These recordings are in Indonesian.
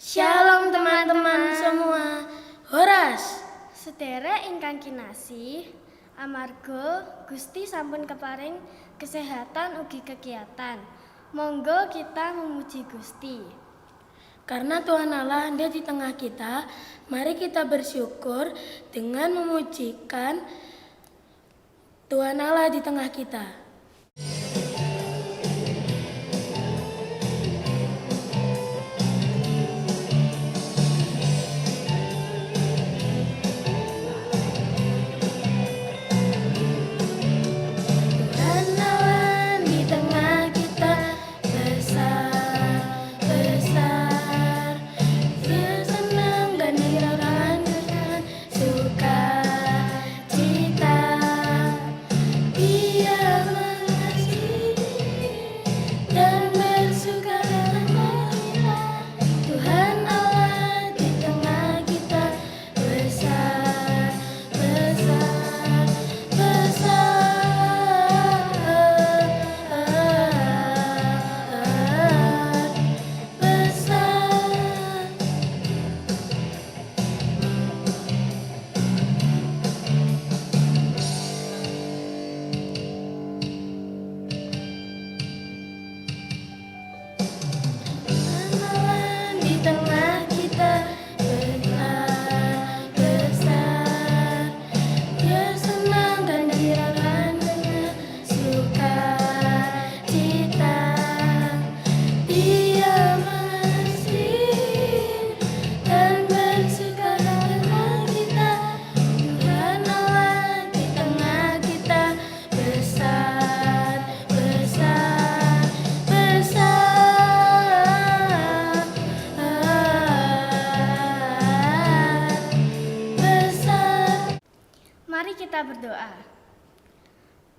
Shalom teman-teman semua. Horas. Sedherek ingkang kinasih, amarga Gusti sampun keparing kesehatan ugi kegiatan. Monggo kita memuji Gusti. Karena Tuhan Allah ada di tengah kita, mari kita bersyukur dengan memujikan Tuhan Allah di tengah kita. Mari kita berdoa.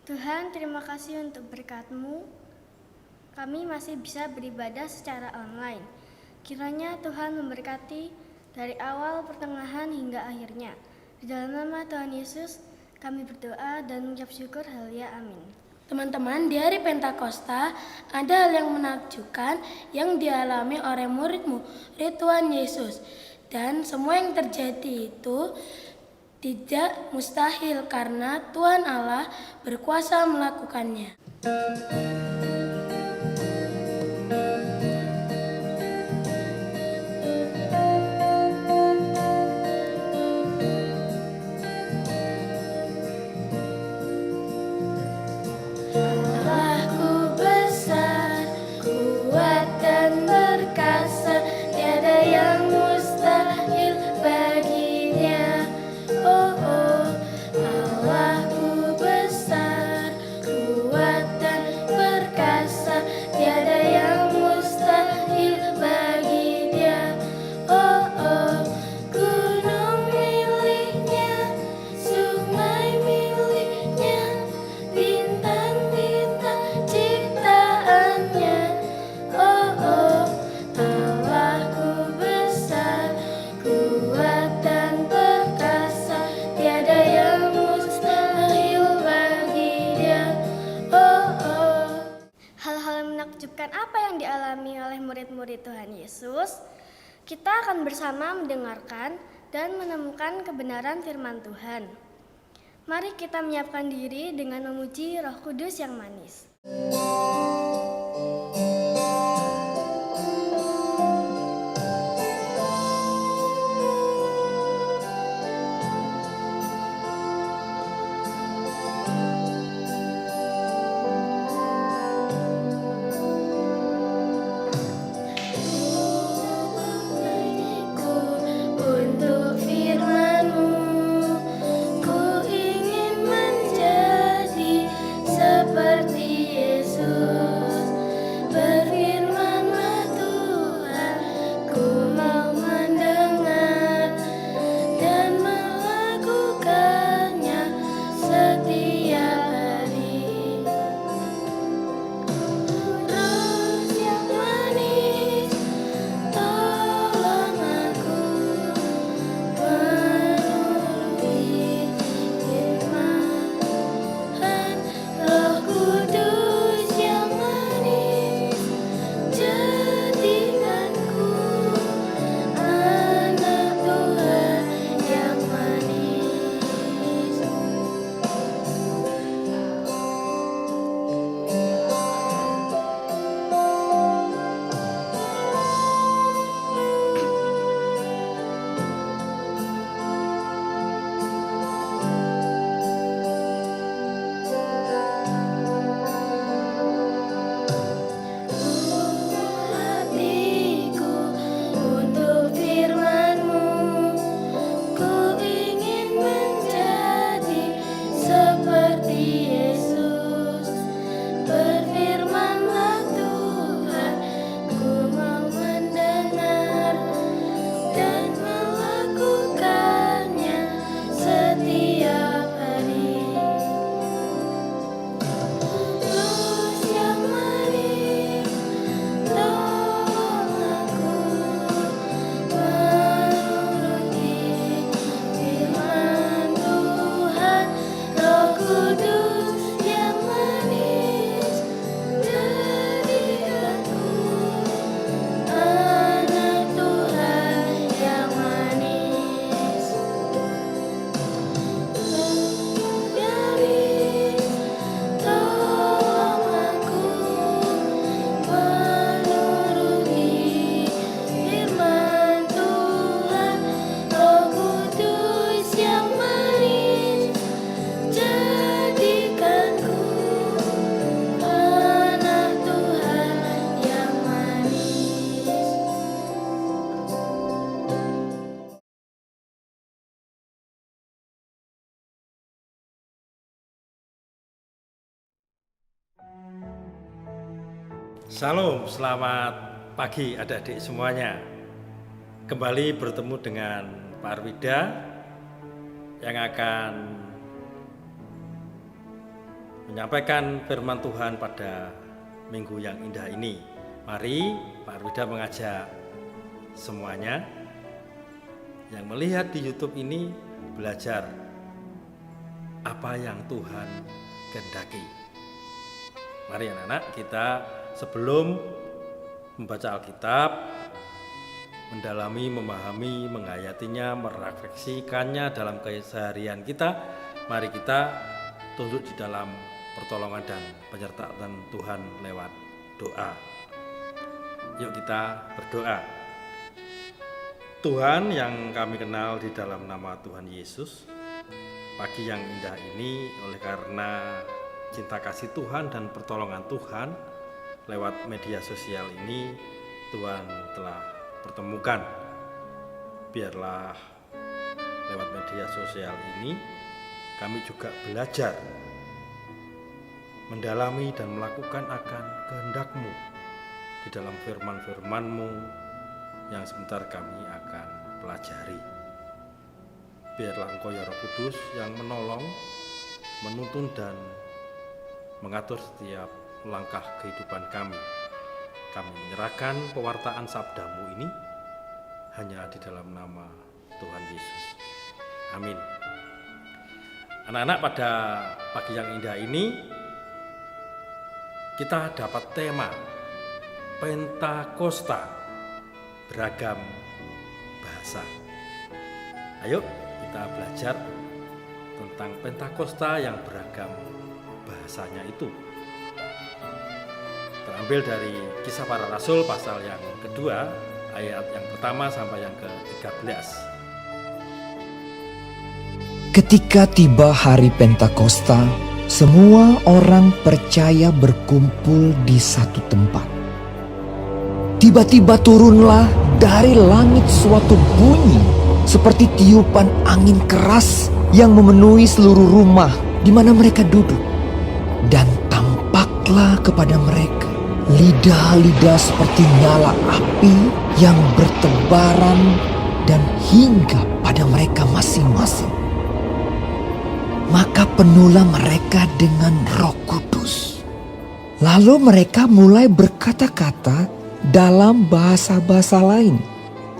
Tuhan, terima kasih untuk berkat-Mu. Kami masih bisa beribadah secara online. Kiranya Tuhan memberkati dari awal, pertengahan, hingga akhirnya. Di dalam nama Tuhan Yesus, kami berdoa dan mengucap syukur. Haleluya, amin. Teman-teman, di hari Pentakosta ada hal yang menakjubkan yang dialami oleh murid-murid Tuhan Yesus. Dan semua yang terjadi itu tidak mustahil karena Tuhan Allah berkuasa melakukannya. Allahku besar, kuat dan perkasa, tiada yang mustahil baginya. Oh, oh, Allahku besar, kuat dan perkasa, tiada yang mustahil bagi Dia. Oh, oh, gunung miliknya, sungai miliknya, bintang-bintang ciptaannya. Oh, oh, Allahku besar, kuat dan perkasa, tiada yang mustahil bagi Dia. Oh, oh. Hal-hal menakjubkan apa yang dialami oleh murid-murid Tuhan Yesus? Kita akan bersama mendengarkan dan menemukan kebenaran firman Tuhan. Mari kita menyiapkan diri dengan memuji Roh Kudus yang manis. Untuk firman-Mu, ku ingin menjadi seperti Yesus. Salam, selamat pagi adik-adik semuanya. Kembali bertemu dengan Pak Arwida yang akan menyampaikan firman Tuhan pada minggu yang indah ini. Mari Pak Arwida mengajak semuanya yang melihat di YouTube ini belajar apa yang Tuhan kehendaki. Mari anak-anak, kita sebelum membaca Alkitab, mendalami, memahami, menghayatinya, merefleksikannya dalam keseharian kita, mari kita tunduk di dalam pertolongan dan penyertaan Tuhan lewat doa. Yuk kita berdoa. Tuhan yang kami kenal di dalam nama Tuhan Yesus, pagi yang indah ini oleh karena cinta kasih Tuhan dan pertolongan Tuhan lewat media sosial ini Tuhan telah pertemukan. Biarlah lewat media sosial ini kami juga belajar mendalami dan melakukan akan kehendak-Mu di dalam firman-firman-Mu yang sebentar kami akan pelajari. Biarlah Engkau ya Roh Kudus yang menolong, menuntun dan mengatur setiap langkah kehidupan kami. Kami menyerahkan pewartaan sabda-Mu ini hanya di dalam nama Tuhan Yesus. Amin. Anak-anak, pada pagi yang indah ini kita dapat tema Pentakosta, beragam bahasa. Ayo kita belajar tentang Pentakosta yang beragam bahasanya itu. Terambil dari Kisah Para Rasul pasal yang kedua, ayat yang pertama sampai yang ke-13. Ketika tiba hari Pentakosta, semua orang percaya berkumpul di satu tempat. Tiba-tiba turunlah dari langit suatu bunyi seperti tiupan angin keras yang memenuhi seluruh rumah di mana mereka duduk. Dan tampaklah kepada mereka lidah-lidah seperti nyala api yang bertebaran dan hinggap pada mereka masing-masing. Maka penuhlah mereka dengan Roh Kudus. Lalu mereka mulai berkata-kata dalam bahasa-bahasa lain,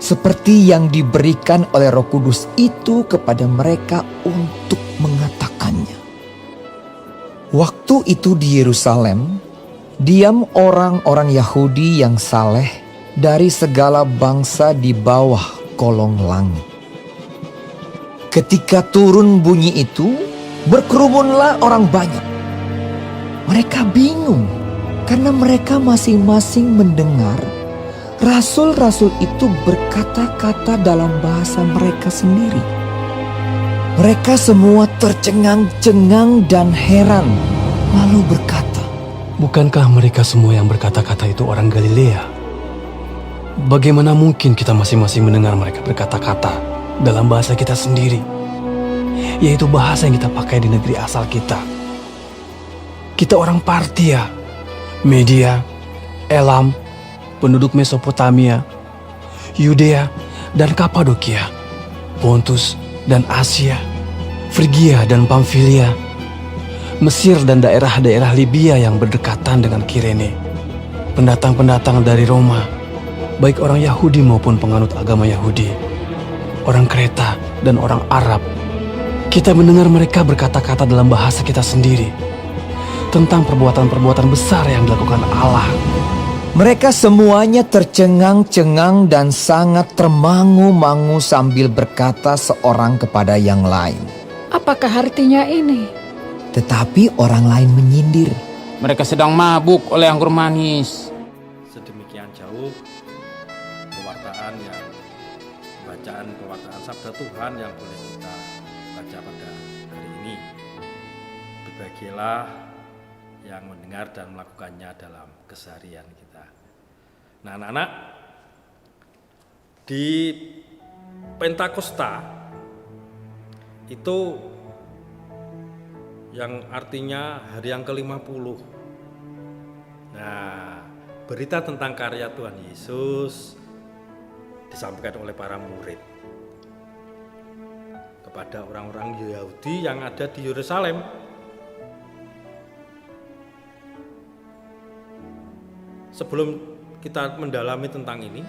seperti yang diberikan oleh Roh Kudus itu kepada mereka untuk mengatakannya. Waktu itu di Yerusalem, diam orang-orang Yahudi yang saleh dari segala bangsa di bawah kolong langit. Ketika turun bunyi itu, berkerumunlah orang banyak. Mereka bingung karena mereka masing-masing mendengar rasul-rasul itu berkata-kata dalam bahasa mereka sendiri. Mereka semua tercengang-cengang dan heran, lalu berkata, "Bukankah mereka semua yang berkata-kata itu orang Galilea? Bagaimana mungkin kita masing-masing mendengar mereka berkata-kata dalam bahasa kita sendiri, yaitu bahasa yang kita pakai di negeri asal kita? Kita orang Partia, Media, Elam, penduduk Mesopotamia, Yudea dan Kapadokia, Pontus dan Asia, Frigia dan Pamfilia, Mesir dan daerah-daerah Libya yang berdekatan dengan Kirene, pendatang-pendatang dari Roma, baik orang Yahudi maupun penganut agama Yahudi, orang Kreta dan orang Arab. Kita mendengar mereka berkata-kata dalam bahasa kita sendiri tentang perbuatan-perbuatan besar yang dilakukan Allah." Mereka semuanya tercengang-cengang dan sangat termangu-mangu sambil berkata seorang kepada yang lain, "Apakah artinya ini?" Tetapi orang lain menyindir, "Mereka sedang mabuk oleh anggur manis." Sedemikian jauh pewartaan sabda Tuhan yang boleh kita baca pada hari ini. Berbahagialah yang mendengar dan melakukannya dalam keseharian kita. Nah, anak-anak, di Pentakosta itu yang artinya hari yang ke-50. Nah, berita tentang karya Tuhan Yesus disampaikan oleh para murid kepada orang-orang Yahudi yang ada di Yerusalem. Sebelum kita mendalami tentang ini,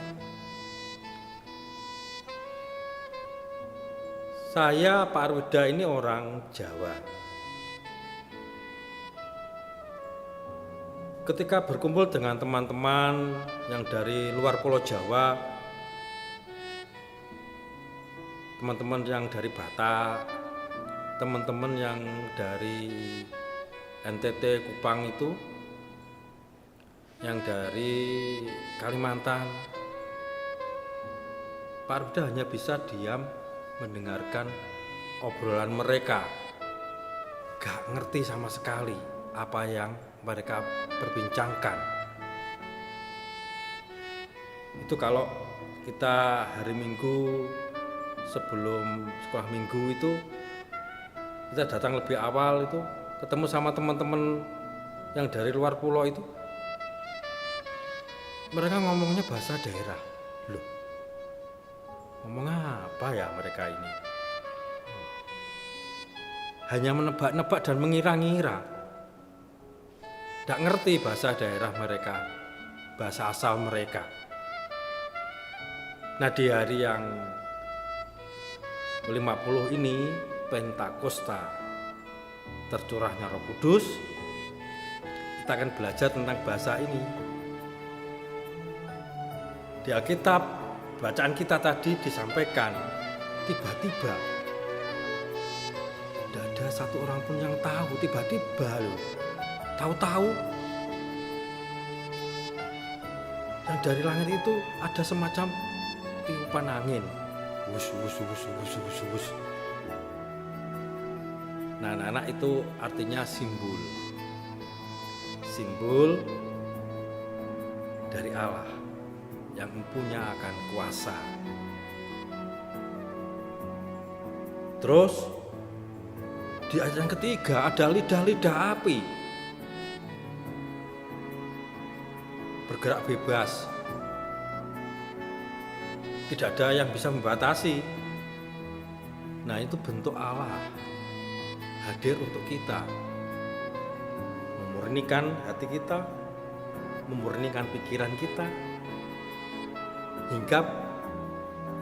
saya Pak Arwida ini orang Jawa. Ketika berkumpul dengan teman-teman yang dari luar Pulau Jawa, teman-teman yang dari Batak, teman-teman yang dari NTT Kupang itu, yang dari Kalimantan, Pak Arwida hanya bisa diam mendengarkan obrolan mereka, gak ngerti sama sekali apa yang mereka perbincangkan. Itu kalau kita hari Minggu sebelum sekolah minggu itu kita datang lebih awal, itu ketemu sama teman-teman yang dari luar pulau itu, mereka ngomongnya bahasa daerah. Loh, ngomong apa ya mereka ini? Hanya menebak-nebak dan mengira-ngira. Tidak ngerti bahasa daerah mereka, bahasa asal mereka. Nah, di hari yang 50 ini, Pentakosta, tercurahnya Roh Kudus, kita akan belajar tentang bahasa ini. Di Alkitab, bacaan kita tadi disampaikan, tiba-tiba tidak ada satu orang pun yang tahu, tiba-tiba loh. Tahu-tahu yang dari langit itu ada semacam tiupan angin. Wus, wus, wus, wus, wus, wus. Nah, anak-anak, itu artinya simbol. Simbol dari Allah yang mempunyai akan kuasa. Terus di ayat yang ketiga ada lidah-lidah api. Bergerak bebas, tidak ada yang bisa membatasi. Nah, itu bentuk Allah hadir untuk kita, memurnikan hati kita, memurnikan pikiran kita, hingga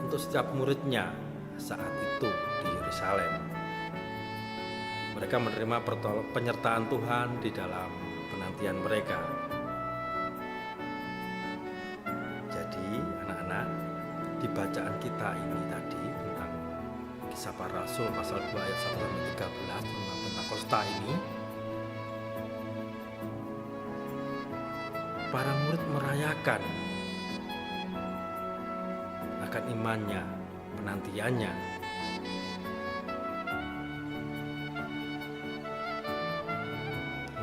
untuk setiap muridnya saat itu di Yerusalem. Mereka menerima penyertaan Tuhan di dalam penantian mereka. Anak-anak, di bacaan kita ini tadi tentang Kisah Para Rasul pasal 2 ayat 1-13 tentang Pentakosta ini, para murid merayakan akan imannya, penantiannya.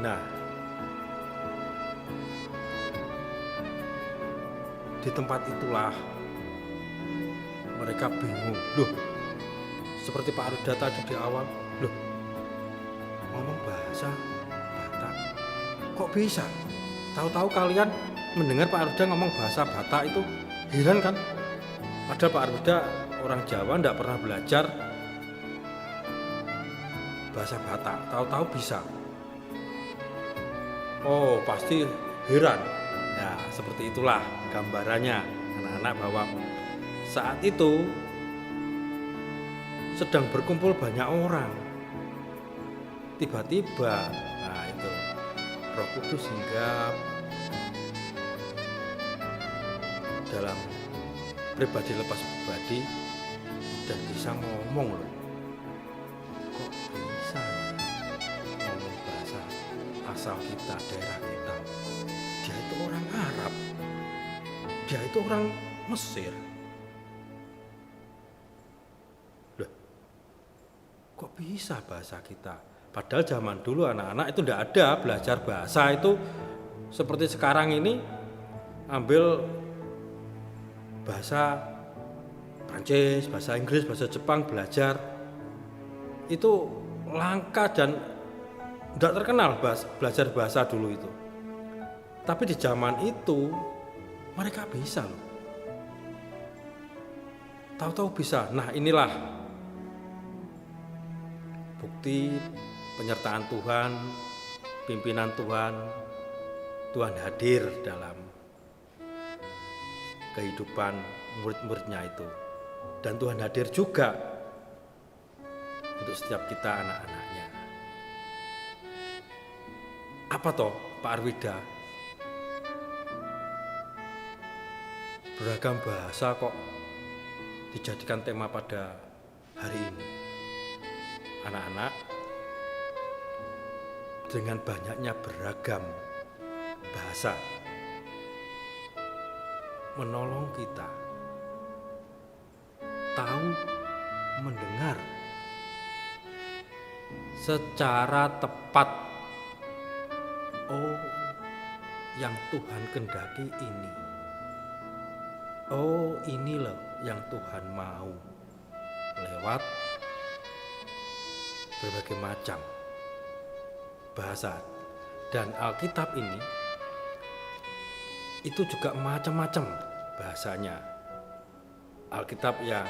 Nah, di tempat itulah mereka bingung. Loh, seperti Pak Arwida tadi di awal, loh, ngomong bahasa Batak, kok bisa? Tahu-tahu kalian mendengar Pak Arwida ngomong bahasa Batak itu heran kan? Padahal Pak Arwida orang Jawa, tidak pernah belajar bahasa Batak, tahu-tahu bisa. Oh, pasti heran. Ya, seperti itulah gambarannya anak-anak, bahwa saat itu sedang berkumpul banyak orang. Tiba-tiba, nah itu Roh Kudus hinggap dalam pribadi lepas pribadi dan bisa ngomong loh. Kok bisa ngomong bahasa asal kita, daerah kita? Dia itu orang Arab, dia itu orang Mesir. Loh, kok bisa bahasa kita? Padahal zaman dulu anak-anak itu tidak ada belajar bahasa itu seperti sekarang ini, ambil bahasa Prancis, bahasa Inggris, bahasa Jepang, belajar. Itu langka dan tidak terkenal belajar bahasa dulu itu. Tapi di zaman itu mereka bisa loh. Tahu-tahu bisa. Nah, inilah bukti penyertaan Tuhan, pimpinan Tuhan. Tuhan hadir dalam kehidupan murid-muridnya itu. Dan Tuhan hadir juga untuk setiap kita anak-anaknya. Apa toh Pak Arwida? Beragam bahasa kok dijadikan tema pada hari ini. Anak-anak, dengan banyaknya beragam bahasa menolong kita tahu mendengar secara tepat, oh yang Tuhan kehendaki ini, oh ini loh yang Tuhan mau, lewat berbagai macam bahasa. Dan Alkitab ini itu juga macam-macam bahasanya. Alkitab yang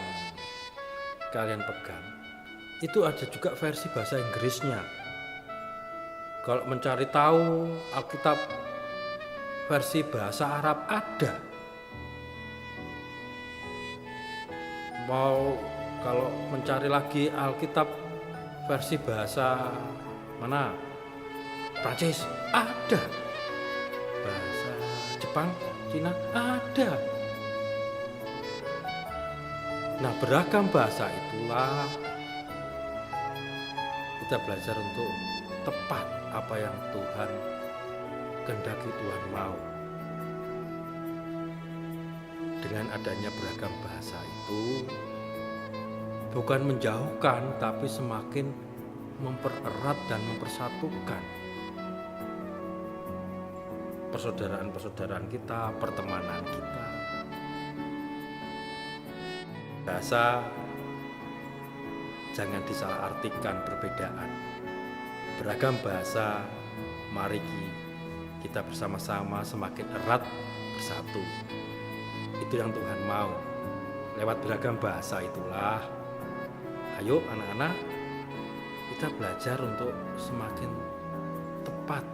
kalian pegang itu ada juga versi bahasa Inggrisnya. Kalau mencari tahu Alkitab versi bahasa Arab ada. Mau kalau mencari lagi Alkitab versi bahasa mana? Prancis ada. Bahasa Jepang, Cina ada. Nah, beragam bahasa itulah kita belajar untuk tepat apa yang Tuhan kehendaki, Tuhan mau. Dengan adanya beragam bahasa itu bukan menjauhkan, tapi semakin mempererat dan mempersatukan persaudaraan-persaudaraan kita, pertemanan kita. Bahasa jangan disalahartikan perbedaan. Beragam bahasa, mari kita bersama-sama semakin erat bersatu. Itu yang Tuhan mau. Lewat beragam bahasa itulah, ayo anak-anak, kita belajar untuk semakin tepat.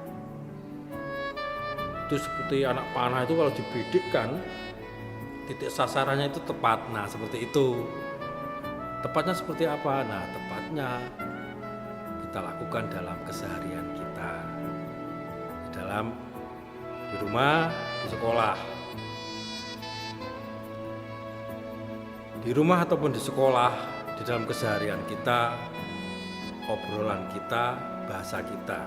Itu seperti anak panah itu kalau dibidik kan, titik sasarannya itu tepat. Nah, seperti itu. Tepatnya seperti apa? Nah, tepatnya kita lakukan dalam keseharian kita. Di rumah, di sekolah. Di rumah ataupun di sekolah, di dalam keseharian kita, obrolan kita, bahasa kita.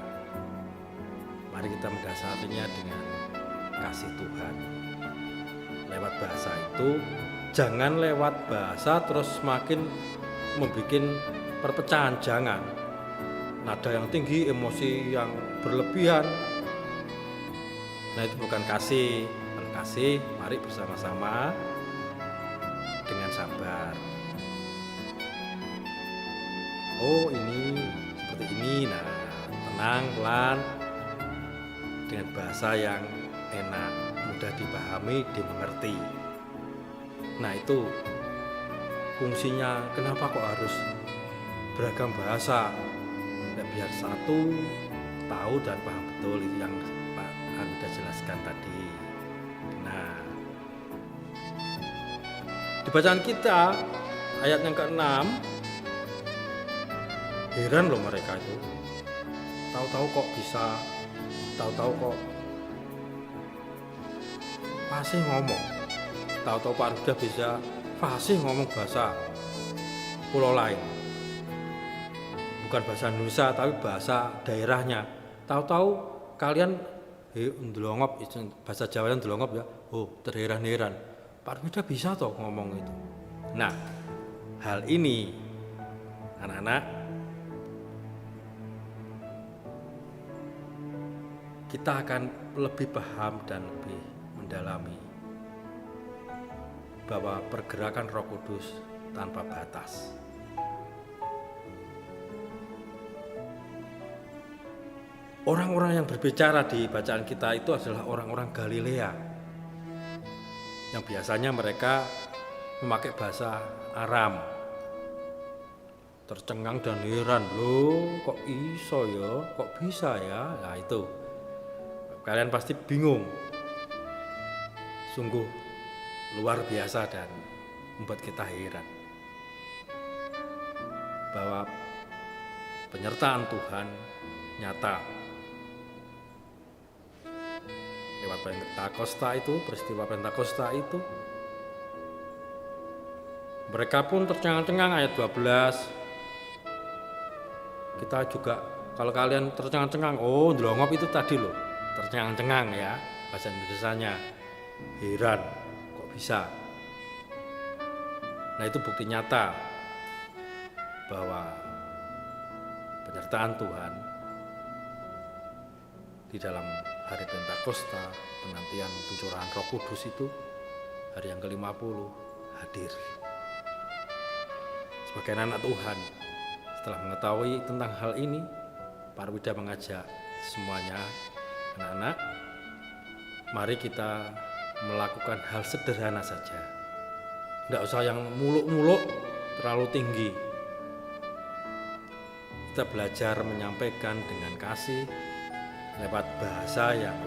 Mari kita mendasarinya dengan kasih Tuhan. Lewat bahasa itu, jangan lewat bahasa terus semakin membuat perpecahan, jangan. Nada yang tinggi, emosi yang berlebihan. Nah, itu bukan kasih. Kalau kasih, mari bersama-sama dengan sabar. Oh, ini seperti ini. Nah, tenang, pelan, dengan bahasa yang enak, mudah dipahami, dimengerti. Nah, itu fungsinya. Kenapa kok harus beragam bahasa? Ya, biar satu tahu dan paham betul itu yang Pak Arwida jelaskan tadi. Nah, di bacaan kita ayat yang ke-6, heran loh mereka itu. Tahu-tahu kok bisa, tahu-tahu kok fasih ngomong. Tahu-tahu Pak Arwida bisa fasih ngomong bahasa pulau lain. Bukan bahasa Indonesia tapi bahasa daerahnya. Tahu-tahu kalian ndelongop, bahasa Jawa ndelongop ya. Oh, terheran-heran. Pak Arwida bisa toh ngomong itu. Nah, hal ini anak-anak, kita akan lebih paham dan lebih mendalami bahwa pergerakan Roh Kudus tanpa batas. orang-orang yang berbicara di bacaan kita itu adalah orang-orang Galilea yang biasanya mereka memakai bahasa Aram. Tercengang dan heran, loh kok iso ya, kok bisa ya. Nah itu, kalian pasti bingung. Sungguh luar biasa dan membuat kita heran bahwa penyertaan Tuhan nyata. Lewat Pentakosta itu, peristiwa Pentakosta itu, mereka pun tercengang-cengang. Ayat 12, kita juga, kalau kalian tercengang-cengang, oh ndelongop itu tadi loh, tercengang-cengang ya, bahasa Indonesianya, heran, kok bisa. Nah itu bukti nyata bahwa penyertaan Tuhan di dalam hari Pentakosta, penantian pencurahan Roh Kudus itu, hari yang ke-50 hadir. Sebagai anak Tuhan, setelah mengetahui tentang hal ini, Pak Wida mengajak semuanya, anak-anak, mari kita melakukan hal sederhana saja. Tidak usah yang muluk-muluk, terlalu tinggi. Kita belajar menyampaikan dengan kasih lewat bahasa yang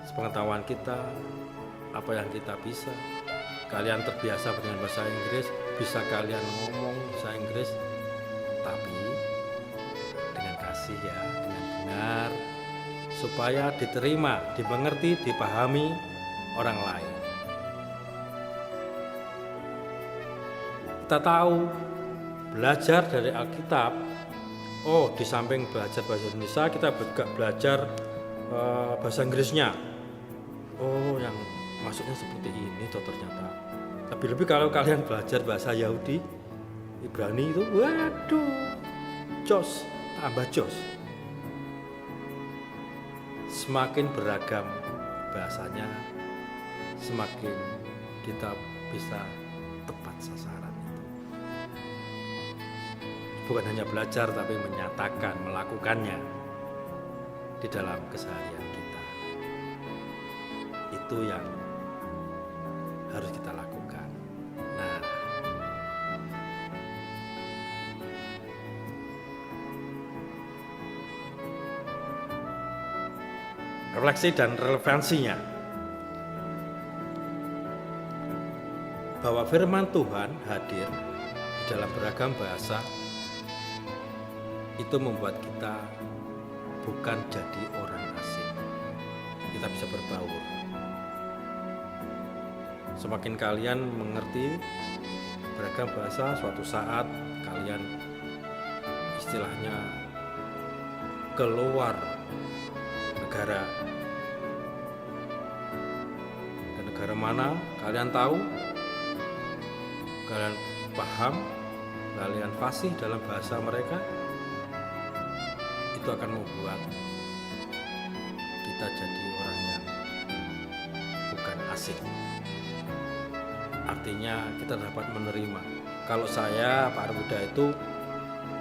sepengetahuan kita, apa yang kita bisa. Kalian terbiasa dengan bahasa Inggris, bisa kalian ngomong bahasa Inggris, tapi dengan kasih ya, dengan benar, supaya diterima, dimengerti, dipahami orang lain. Kita tahu belajar dari Alkitab, oh di samping belajar bahasa Indonesia, kita juga belajar bahasa Inggrisnya. Oh yang maksudnya seperti ini toh ternyata. Lebih-lebih kalau kalian belajar bahasa Yahudi, Ibrani itu, waduh, jos, tambah jos. Semakin beragam bahasanya, semakin kita bisa tepat sasaran itu. Bukan hanya belajar tapi menyatakan, melakukannya di dalam keseharian kita. Itu yang harus kita lakukan. Nah, refleksi dan relevansinya bahwa firman Tuhan hadir di dalam beragam bahasa itu membuat kita bukan jadi orang asing. Kita bisa berbaur. Semakin kalian mengerti beragam bahasa, suatu saat kalian istilahnya keluar negara. Ke negara mana kalian tahu, kalian paham, kalian fasih dalam bahasa mereka, itu akan membuat kita jadi orang yang bukan asing. Artinya kita dapat menerima. Kalau saya, Pak Arwida itu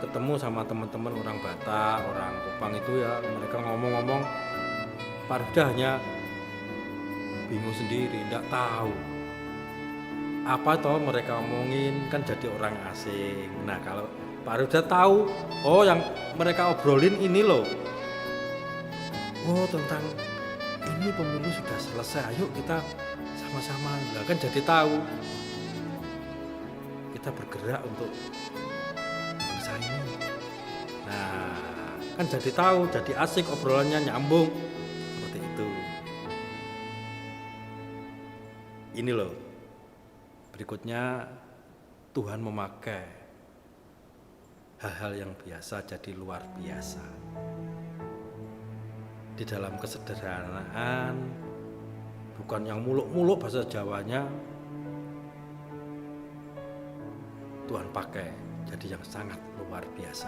ketemu sama teman-teman orang Batak, orang Kupang itu ya, mereka ngomong-ngomong, Pak Arwida hanya bingung sendiri, tidak tahu apa toh mereka omongin, kan jadi orang asing. Nah kalau Pak Arwida tahu, oh yang mereka obrolin ini loh, oh tentang ini pemilu sudah selesai, ayo kita sama-sama, lah kan jadi tahu kita bergerak untuk bangsa ini. Nah kan jadi tahu, jadi asik, obrolannya nyambung seperti itu. Ini loh, berikutnya Tuhan memakai hal-hal yang biasa jadi luar biasa. Di dalam kesederhanaan, bukan yang muluk-muluk bahasa Jawanya, Tuhan pakai jadi yang sangat luar biasa.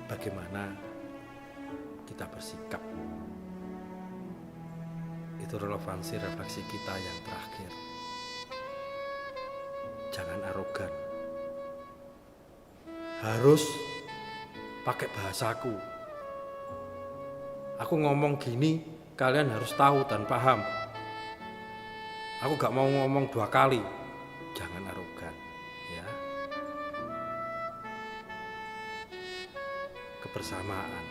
Bagaimana kita bersikap, itu relevansi refleksi kita yang terakhir. jangan arogan. Harus pakai bahasaku. Aku ngomong gini, kalian harus tahu dan paham. Aku gak mau ngomong 2 kali. Jangan arogan, ya. Kebersamaan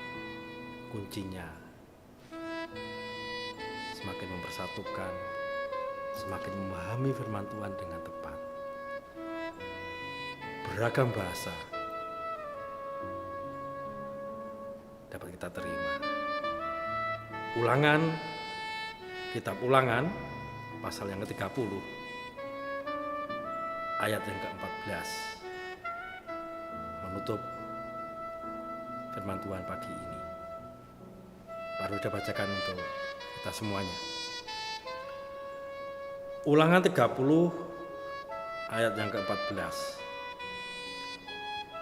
kuncinya. Semakin mempersatukan, semakin memahami firman Tuhan dengan tepat. Beragam bahasa dapat kita terima. Ulangan, kitab Ulangan, pasal yang ke-30, ayat yang ke-14, menutup firman Tuhan pagi ini. Baru sudah bacakan untuk kita semuanya. Ulangan 30, ayat yang ke-14.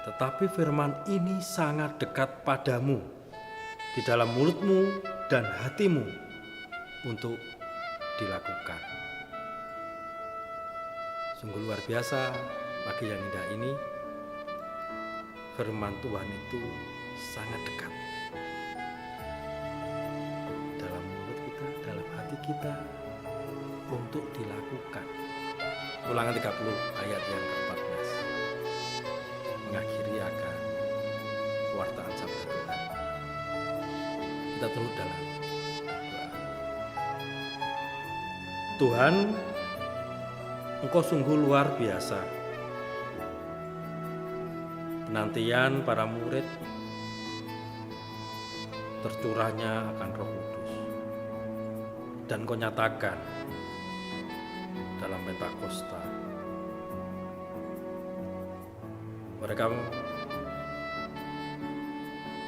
Tetapi firman ini sangat dekat padamu, di dalam mulutmu dan hatimu, untuk dilakukan. Sungguh luar biasa pagi yang indah ini. Firman Tuhan itu sangat dekat dalam mulut kita, dalam hati kita, untuk dilakukan. Ulangan 30 ayat yang ke-14 mengakhiri akan pewartaan sabda Tuhan. Kita tunduk dalam doa. Tuhan, Engkau sungguh luar biasa. Penantian para murid tercurahnya akan Roh Kudus, dan Kau nyatakan dalam Pentakosta. Mereka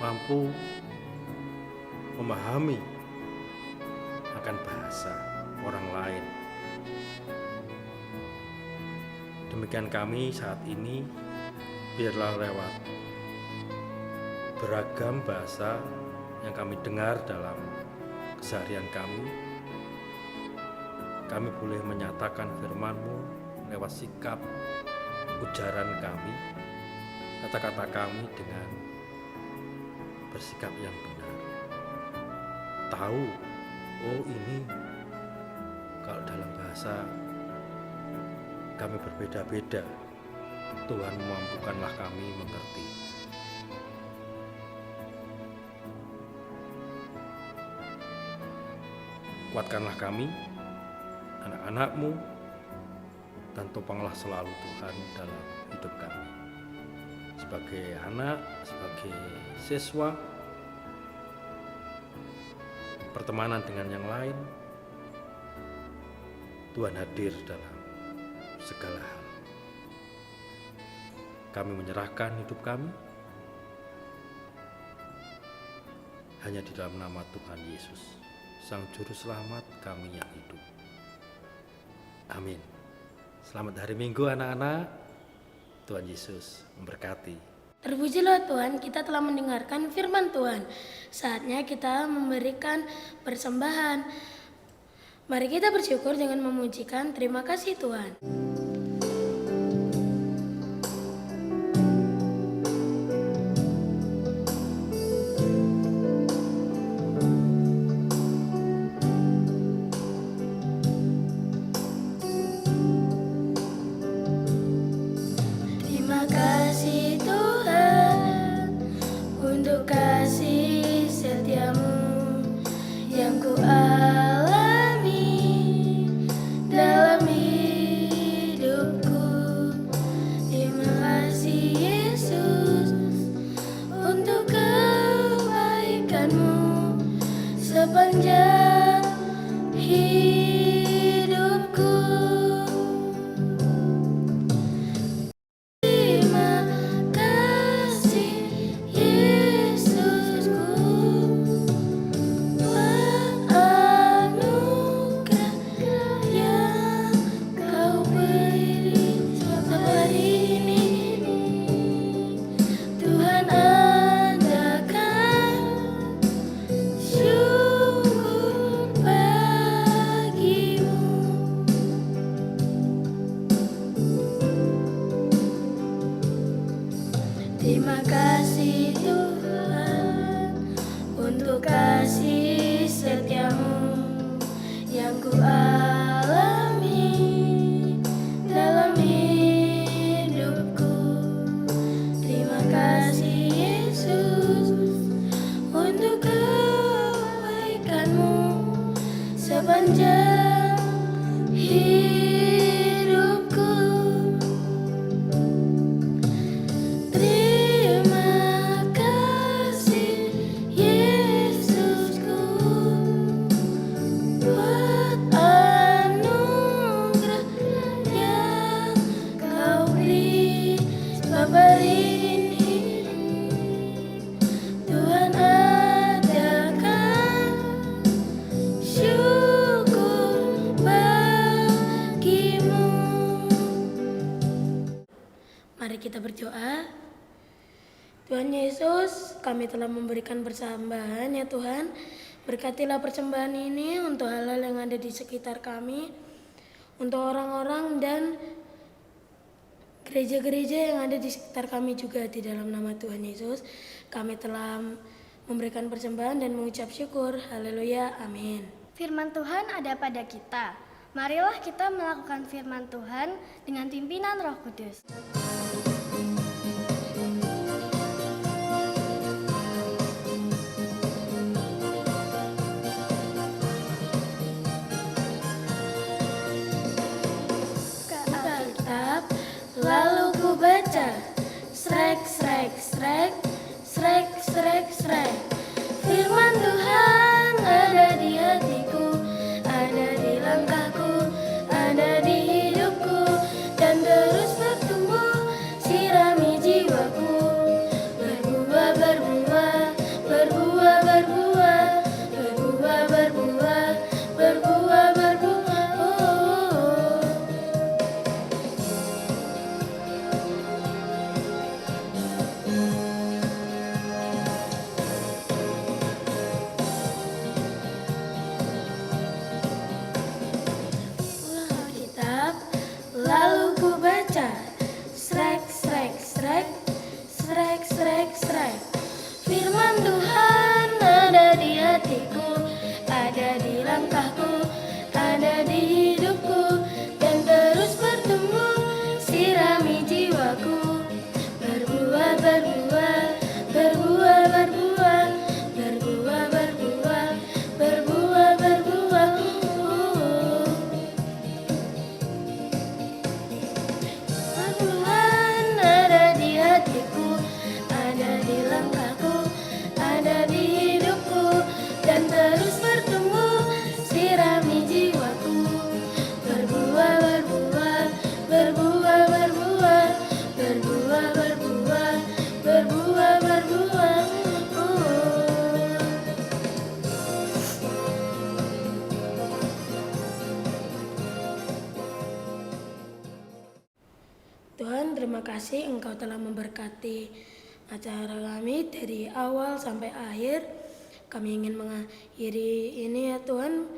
mampu memahami akan bahasa orang lain. Demikian kami saat ini, biarlah lewat beragam bahasa yang kami dengar dalam keseharian kami boleh menyatakan firman-Mu lewat sikap, ujaran kami, kata-kata kami dengan bersikap yang benar. Tahu, oh ini kalau dalam bahasa kami berbeda-beda, Tuhan mampukanlah kami mengerti. Kuatkanlah kami, anak-anak-Mu, dan topanglah selalu Tuhan dalam hidup kami. Sebagai anak, sebagai siswa, pertemanan dengan yang lain, Tuhan hadir dalam segala hal. Kami menyerahkan hidup kami hanya di dalam nama Tuhan Yesus, Sang Juru Selamat kami yang hidup. Amin. Selamat hari Minggu anak-anak. Tuhan Yesus memberkati. Terpujilah Tuhan, kita telah mendengarkan firman Tuhan. Saatnya kita memberikan persembahan. Mari kita bersyukur dengan memujikan terima kasih Tuhan. Terima kasih Tuhan untuk kasih setiamu yang ku alami dalam hidupku. Terima kasih Yesus untuk kebaikanmu sepanjang hidupku. Terima kasih Yesusku, buat anugerah yang Kau beri seperti ini. Tuhan adakan syukur bagi sepanjang hidupku. Terima kasih Yesusku buat anugerah yang kau beri. Sebab hari ini Tuhan adakan syukur bagimu. Mari kita berdoa. Tuhan Yesus, kami telah memberikan persembahan ya Tuhan. Berkatilah persembahan ini untuk hal-hal yang ada di sekitar kami, untuk orang-orang dan gereja-gereja yang ada di sekitar kami juga. Di dalam nama Tuhan Yesus, kami telah memberikan persembahan dan mengucap syukur. Haleluya, amin. Firman Tuhan ada pada kita. Marilah kita melakukan firman Tuhan dengan pimpinan Roh Kudus. Alkitab, lalu ku baca, srek, srek, srek, srek, srek, srek. Firman Tuhan ada di hatiku, ada di langkahku, ada di hidupku, dan terus bertumbuh, sirami jiwaku. Berbuah, berbuah, berbuah, berbuah, berbuah, berbuah, berbuah, berbuah. Oh. Alkitab, lalu ku baca, srek, srek, srek, srek, srek, srek. Firman Tuhan ada di hatiku, ada di langkahku, ada di hidupku, dan terus bertumbuh, sirami jiwaku. Berbuah, berbuah, berbuah, berbuah, berbuah, berbuah, berbuah, berbuah. Tuhan ada di hatiku, ada di langkahku, ada di hidupku, dan terus bertumbuh, sirami jiwaku. Berbuah, berbuah, berbuah, berbuah, berbuah, berbuah, berbuah, berbuah. Tuhan, terima kasih Engkau telah memberkati acara kami dari awal sampai akhir. Kami ingin mengakhiri ini ya Tuhan.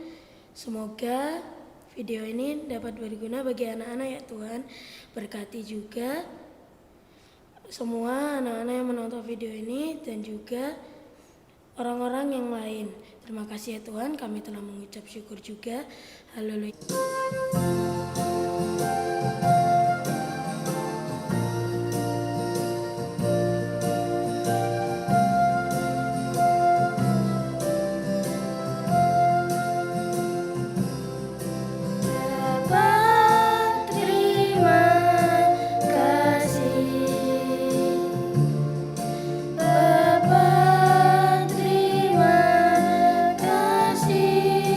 Semoga video ini dapat berguna bagi anak-anak ya Tuhan. Berkati juga semua anak-anak yang menonton video ini dan juga orang-orang yang lain. Terima kasih ya Tuhan, kami telah mengucap syukur juga. Haleluya. Bapa, terima kasih. Bapa, terima kasih.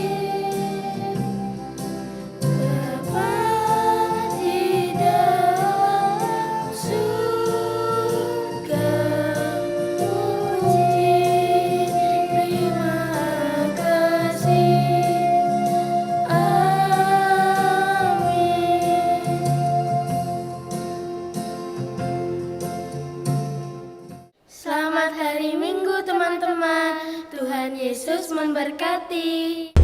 Bapa di dalam surga, puji, terima kasih. Selamat hari Minggu teman-teman. Tuhan Yesus memberkati.